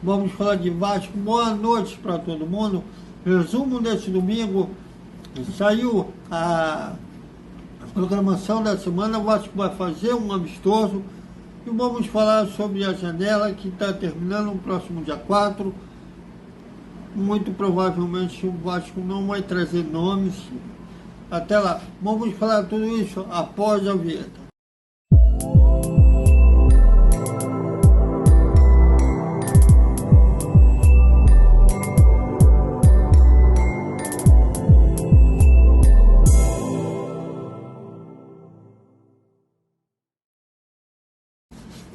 Vamos falar de Vasco. Boa noite para todo mundo. Resumo desse domingo. Saiu a programação da semana. O Vasco vai fazer um amistoso. E vamos falar sobre a janela que está terminando no próximo dia 4. Muito provavelmente o Vasco não vai trazer nomes. Até lá. Vamos falar tudo isso após a vinheta.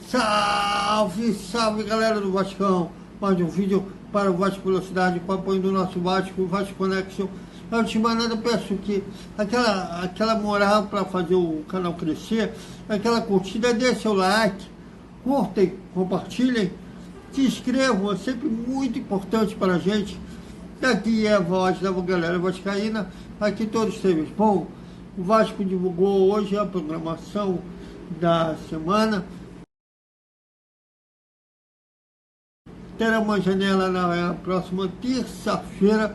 Salve, salve galera do Vascão! Mais um vídeo para o Vasco Velocidade, com apoio do nosso Vasco, o Vasco Connection. Antes de mais nada, peço que aquela moral para fazer o canal crescer, aquela curtida, dê seu like, curtem, compartilhem, se inscrevam, é sempre muito importante para a gente. Daqui é a voz da galera vascaína, aqui todos vocês. Bom, o Vasco divulgou hoje a programação da semana. Terá uma janela na próxima terça-feira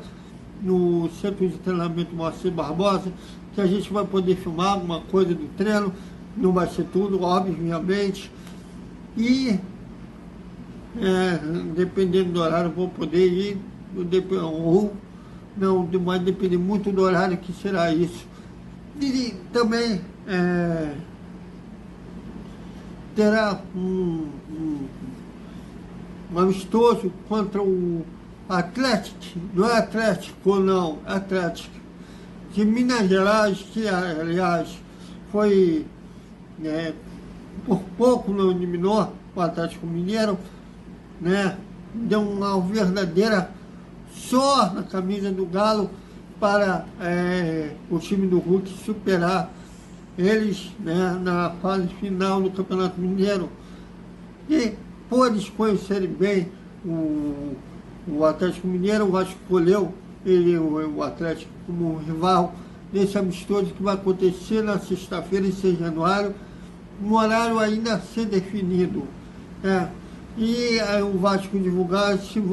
no Centro de Treinamento Moacir Barbosa, que a gente vai poder filmar alguma coisa do treino, não vai ser tudo, obviamente, e dependendo do horário vou poder ir, ou não, vai depender muito do horário que será isso. E também terá um amistoso contra o Atlético, não é Atlético não, Atlético de Minas Gerais, que aliás foi, por pouco não eliminou o Atlético Mineiro, né? Deu uma verdadeira só na camisa do Galo para o time do Hulk superar eles, né, na fase final do Campeonato Mineiro. E por eles conhecerem bem o Atlético Mineiro, o Vasco escolheu o Atlético como um rival nesse amistoso que vai acontecer na sexta-feira, em 6 de januário, um horário ainda a ser definido. E o Vasco divulgar se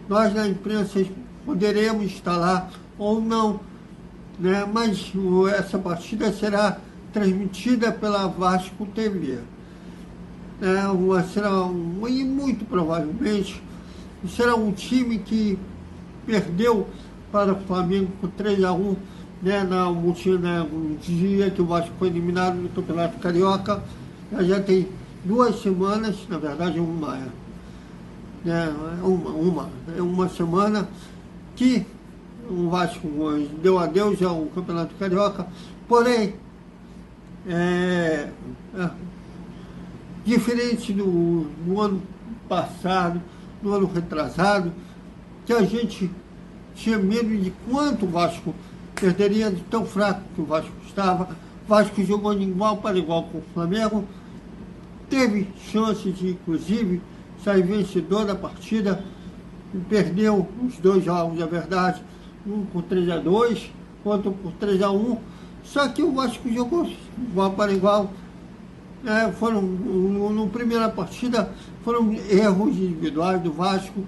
nós na imprensa poderemos estar lá ou não, né? Mas essa partida será transmitida pela Vasco TV. E muito provavelmente será um time que perdeu para o Flamengo por 3-1, no dia que o Vasco foi eliminado no Campeonato Carioca. Já tem 2 semanas, na verdade uma semana que o Vasco deu adeus ao Campeonato Carioca, porém diferente do ano passado, do ano retrasado, que a gente tinha medo de quanto o Vasco perderia, de tão fraco que o Vasco estava. O Vasco jogou de igual para igual com o Flamengo, teve chance de, inclusive, sair vencedor da partida, perdeu os 2 jogos, é verdade, um por 3-2, outro por 3-1, só que o Vasco jogou igual para igual. Na primeira partida foram erros individuais do Vasco,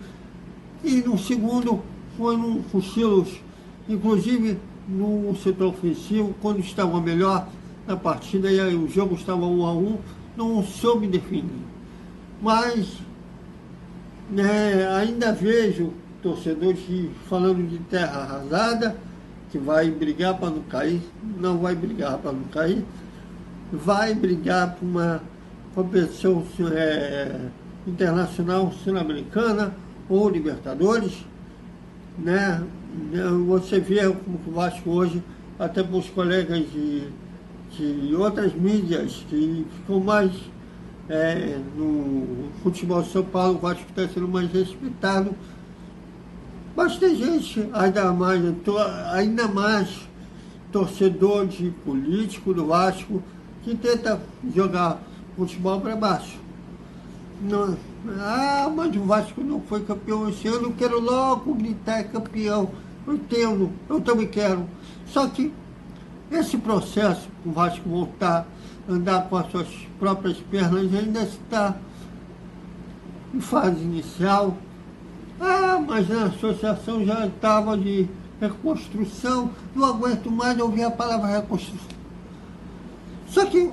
e no segundo foram cochilos, inclusive no setor ofensivo, quando estava melhor na partida e o jogo estava 1-1, não soube definir. Mas ainda vejo torcedores falando de terra arrasada, que vai brigar para não cair, não vai brigar para não cair, vai brigar por uma competição internacional sul-americana ou Libertadores, né? Você vê como o Vasco hoje, até para os colegas de outras mídias que ficam mais no futebol de São Paulo, o Vasco está sendo mais respeitado, mas tem gente ainda mais torcedor de político do Vasco que tenta jogar futebol para baixo. Mas o Vasco não foi campeão esse ano, eu quero logo gritar campeão. Eu entendo, eu também quero. Só que esse processo, o Vasco voltar a andar com as suas próprias pernas, ainda está em fase inicial. Mas a associação já estava de reconstrução, não aguento mais ouvir a palavra reconstrução. Só que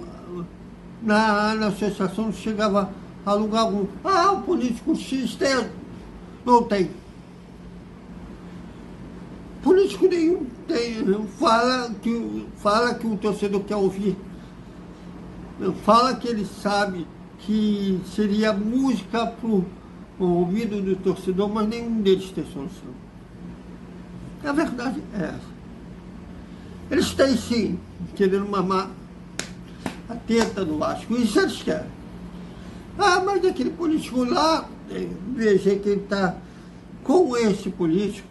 na associação chegava a lugar algum. O político X tem. Não tem. Político nenhum tem. Fala que o torcedor quer ouvir. Fala que ele sabe que seria música para o ouvido do torcedor, mas nenhum deles tem solução. A verdade é essa. Eles têm sim, querendo mamar a teta do Vasco. Isso eles querem. Mas aquele político lá, veja que ele está com esse político.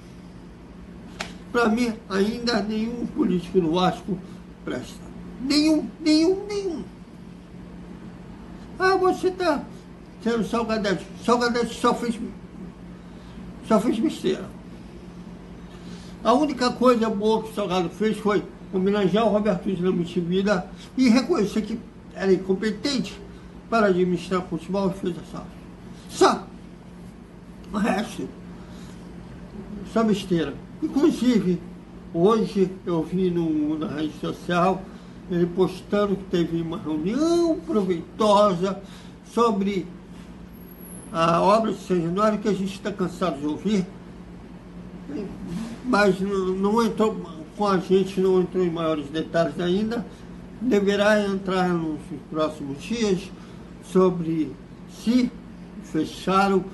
Para mim, ainda nenhum político do Vasco presta. Nenhum. Você está sendo Salgadete. Salgadete só fez besteira. A única coisa boa que o Salgado fez foi homenagear o Roberto Dinamite Vida e reconhecer que era incompetente para administrar o futebol e fez essa. Só. O resto, só besteira. Inclusive, hoje eu vi na rede social ele postando que teve uma reunião proveitosa sobre a obra de São Januário, que a gente está cansado de ouvir, mas não entrou com a gente, não entrou em maiores detalhes ainda. Deverá entrar nos próximos dias sobre se fecharam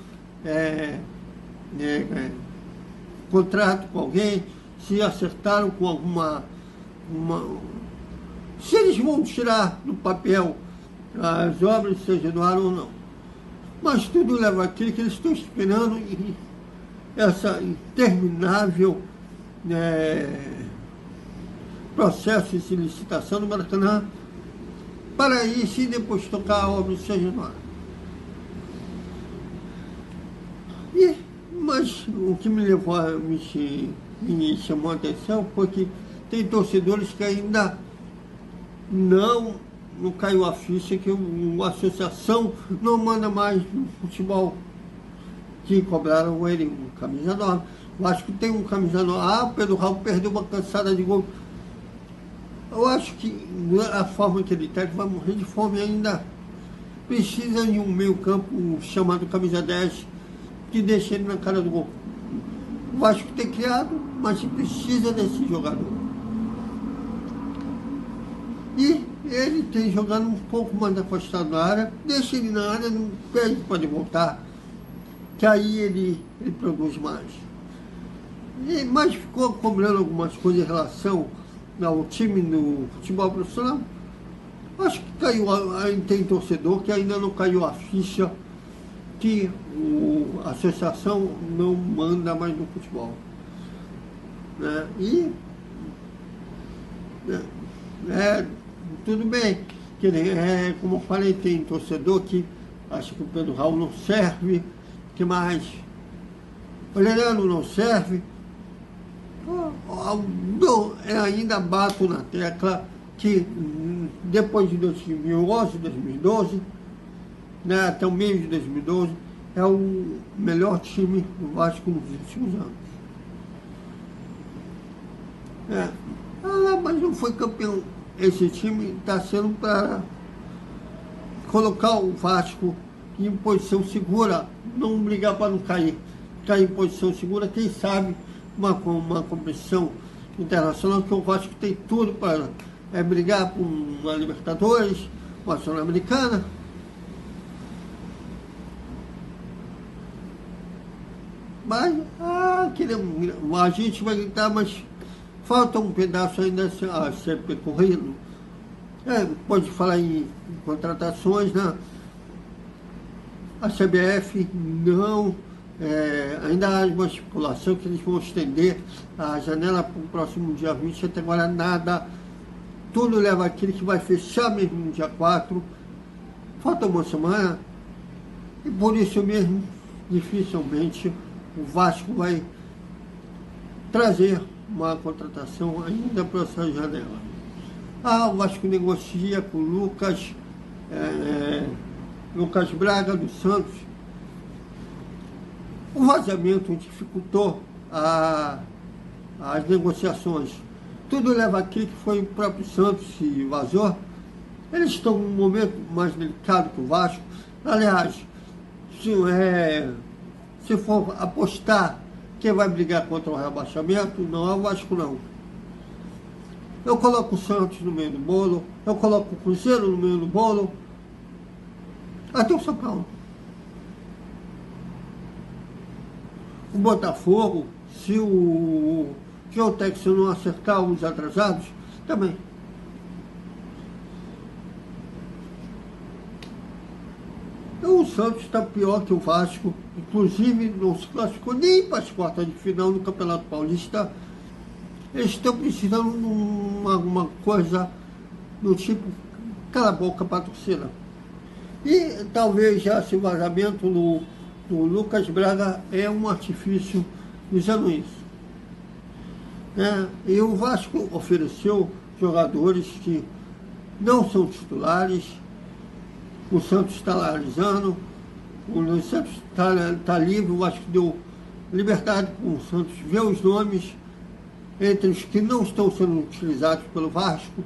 contrato com alguém, se acertaram com se eles vão tirar do papel as obras de São Januário ou não. Mas tudo leva àquilo que eles estão esperando essa interminável processo de licitação do Maracanã para isso e depois tocar a obra de São Januário. Mas o que me chamou a atenção foi que tem torcedores que ainda não caiu a ficha que a associação não manda mais no futebol, que cobraram ele um camisa 9. Eu acho que tem um camisa 9. O Pedro Raul perdeu uma cansada de gol. Eu acho que a forma que ele está, ele vai morrer de fome ainda. Precisa de um meio campo chamado camisa 10, que deixe ele na cara do gol. O Vasco tem criado, mas precisa desse jogador. E ele tem jogado um pouco mais afastado da área, deixa ele na área, não pede, pode voltar, que aí ele produz mais. Mas ficou cobrando algumas coisas em relação ao time do futebol profissional. Acho que caiu, tem torcedor que ainda não caiu a ficha que a associação não manda mais no futebol. Tudo bem, como eu falei, tem torcedor que acha que o Pedro Raul não serve, que mais? O Leandro não serve. Ainda bato na tecla que depois de 2011, 2012, até o meio de 2012, é o melhor time do Vasco nos últimos anos. Mas não foi campeão. Esse time está sendo para colocar o Vasco em posição segura, não brigar para não cair. Cair em posição segura, quem sabe, uma competição internacional, que o Vasco tem tudo para brigar por uma Libertadores, uma Sul-Americana. Mas a gente vai gritar, mas falta um pedaço ainda a ser percorrido. Pode falar em contratações, né? A CBF não, ainda há uma especulação que eles vão estender a janela para o próximo dia 20, até agora nada. Tudo leva àquilo que vai fechar mesmo no dia 4. Falta uma semana. E por isso mesmo, dificilmente, o Vasco vai trazer uma contratação ainda para essa janela. O Vasco negocia com Lucas Braga do Santos. O vazamento dificultou as negociações. Tudo leva a crer que foi o próprio Santos que vazou. Eles estão num momento mais delicado que o Vasco. Aliás, se for apostar quem vai brigar contra o rebaixamento, não é o Vasco, não. Eu coloco o Santos no meio do bolo, eu coloco o Cruzeiro no meio do bolo, até o São Paulo. O Botafogo, se o Texas não acertar os atrasados, também. Então, o Santos está pior que o Vasco, inclusive não se classificou nem para as quartas de final do Campeonato Paulista. Eles estão precisando de alguma coisa do tipo, cala a boca para a torcida. E talvez já esse vazamento no Lucas Braga é um artifício dizendo isso. E o Vasco ofereceu jogadores que não são titulares. O Santos está analisando, o Santos está livre, o Vasco deu liberdade para o Santos ver os nomes entre os que não estão sendo utilizados pelo Vasco,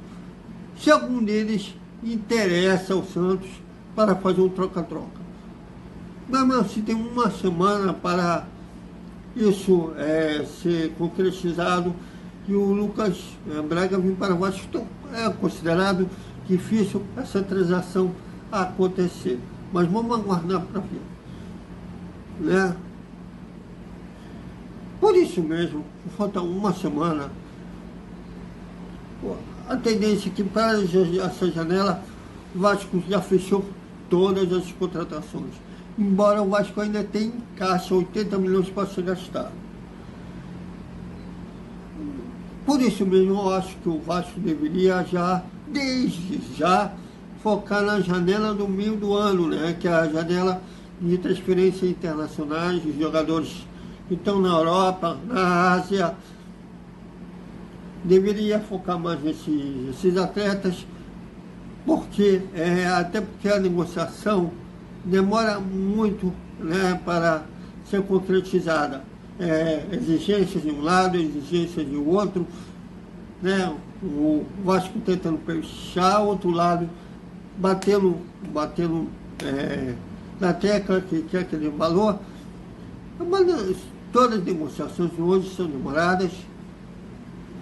se algum deles interessa ao Santos para fazer um troca-troca. Mas assim, tem uma semana para isso ser concretizado e o Lucas Braga vir para o Vasco. Então, é considerado difícil essa transação acontecer. Mas vamos aguardar para ver. Né? Por isso mesmo, falta uma semana, a tendência é que para essa janela, o Vasco já fechou todas as contratações. Embora o Vasco ainda tenha em caixa 80 milhões para ser gastado. Por isso mesmo, eu acho que o Vasco deveria desde já, focar na janela do meio do ano, né? Que é a janela de transferências internacionais, de jogadores que estão na Europa, na Ásia. Deveria focar mais nesses atletas, até porque a negociação demora muito, né, para ser concretizada. Exigências de um lado, exigências de outro, né? O Vasco tentando fechar, o outro lado batendo na tecla que quer aquele valor. Mas todas as negociações de hoje são demoradas,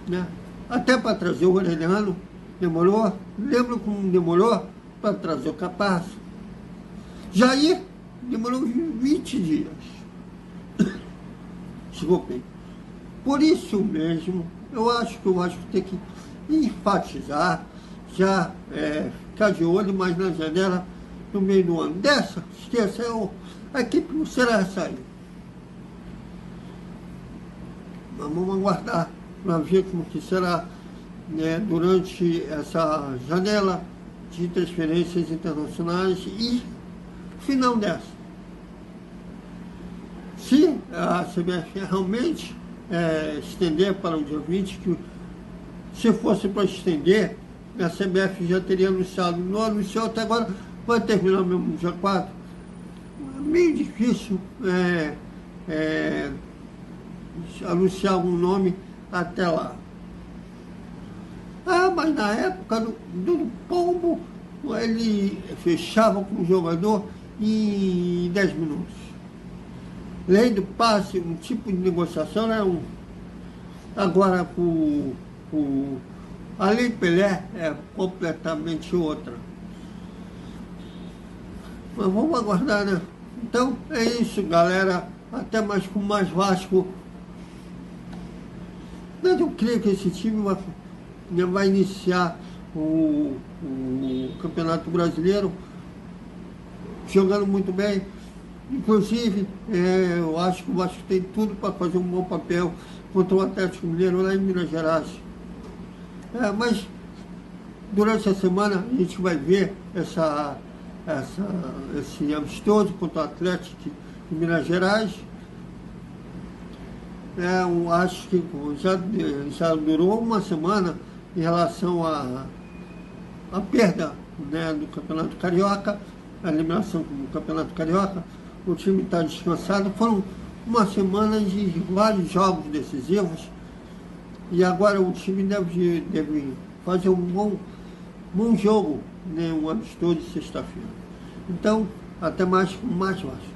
né? Até para trazer o Aureliano demorou. Lembro como demorou para trazer o Caparzo. Jair demorou 20 dias. Desculpem. Por isso mesmo, eu acho que o Vasco tem que enfatizar, ficar de olho mais na janela no meio do ano. Esqueça, a equipe não será sair. Vamos aguardar para ver como que será, né, durante essa janela de transferências internacionais e final dessa. Se a CBF realmente estender para o dia 20, que se fosse para estender, a CBF já teria anunciado, não anunciou até agora, vai terminar mesmo no dia 4. É meio difícil anunciar algum nome até lá. Mas na época do Pombo, ele fechava com o jogador em 10 minutos. Lei do passe, um tipo de negociação era agora a Lei Pelé é completamente outra. Mas vamos aguardar, né? Então é isso, galera. Até mais com mais Vasco. Mas eu creio que esse time vai iniciar o Campeonato Brasileiro jogando muito bem. Inclusive, eu acho que o Vasco tem tudo para fazer um bom papel contra o Atlético Mineiro lá em Minas Gerais. Mas durante a semana a gente vai ver esse amistoso contra o Atlético de Minas Gerais. Eu acho que já durou uma semana em relação à perda, né, do Campeonato Carioca, a eliminação do Campeonato Carioca. O time está descansado. Foram uma semana de vários jogos decisivos e agora o time deve fazer um bom jogo, né, um amistoso de sexta-feira. Então, até mais com mais Vasco.